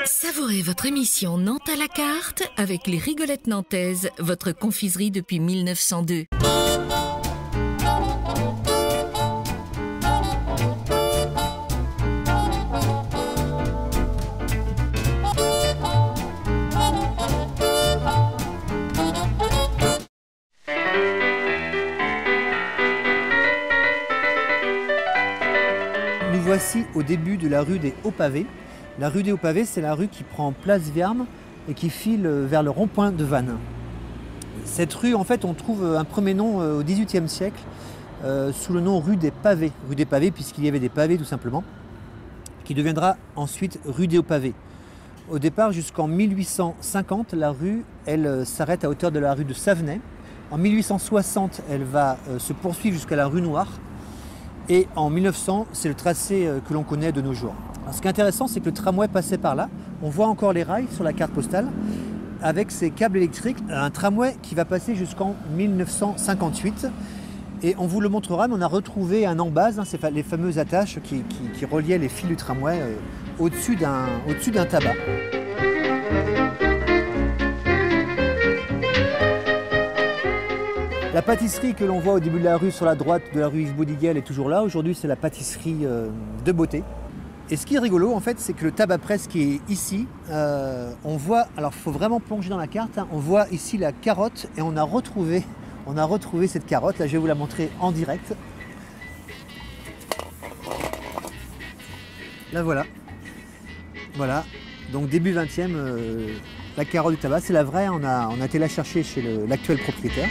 Savourez votre émission Nantes à la carte avec les Rigolettes nantaises, votre confiserie depuis 1902. Nous voici au début de la rue des Hauts-Pavés. La rue des Hauts-Pavés, c'est la rue qui prend place Vierme et qui file vers le rond-point de Vannes. Cette rue, en fait, on trouve un premier nom au XVIIIe siècle sous le nom rue des Pavés. Rue des Pavés puisqu'il y avait des pavés tout simplement, qui deviendra ensuite rue des Hauts-Pavés. Au départ, jusqu'en 1850, la rue, elle s'arrête à hauteur de la rue de Savenay. En 1860, elle va se poursuivre jusqu'à la rue Noire. Et en 1900, c'est le tracé que l'on connaît de nos jours. Alors, ce qui est intéressant, c'est que le tramway passait par là. On voit encore les rails sur la carte postale avec ces câbles électriques. Un tramway qui va passer jusqu'en 1958. Et on vous le montrera, mais on a retrouvé un embase, c'est les fameuses attaches qui reliaient les fils du tramway au-dessus d'un tabac. La pâtisserie que l'on voit au début de la rue, sur la droite de la rue Yves Boudiguel, est toujours là. Aujourd'hui, c'est la pâtisserie de Beauté. Et ce qui est rigolo, en fait, c'est que le tabac presse qui est ici, on voit, alors il faut vraiment plonger dans la carte, on voit ici la carotte et on a retrouvé cette carotte. Là, je vais vous la montrer en direct. Là, voilà. Voilà. Donc, début 20e, la carotte du tabac, c'est la vraie. On a été la chercher chez l'actuel propriétaire.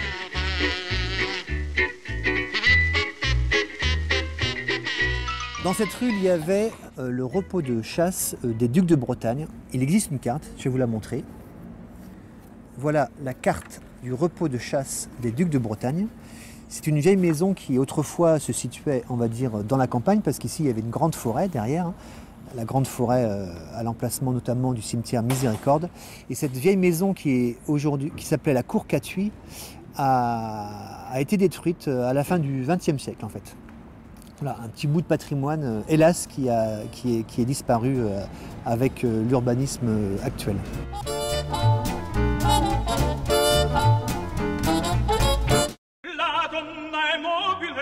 Dans cette rue, il y avait le repos de chasse des ducs de Bretagne. Il existe une carte, je vais vous la montrer. Voilà la carte du repos de chasse des ducs de Bretagne. C'est une vieille maison qui autrefois se situait, on va dire, dans la campagne, parce qu'ici il y avait une grande forêt derrière. La grande forêt à l'emplacement notamment du cimetière Miséricorde. Et cette vieille maison qui s'appelait la Cour Catuy a été détruite à la fin du XXe siècle en fait. Voilà, un petit bout de patrimoine, hélas, qui est disparu avec l'urbanisme actuel.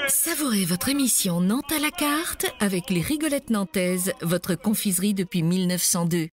Savourez votre émission Nantes à la carte avec les Rigolettes nantaises, votre confiserie depuis 1902.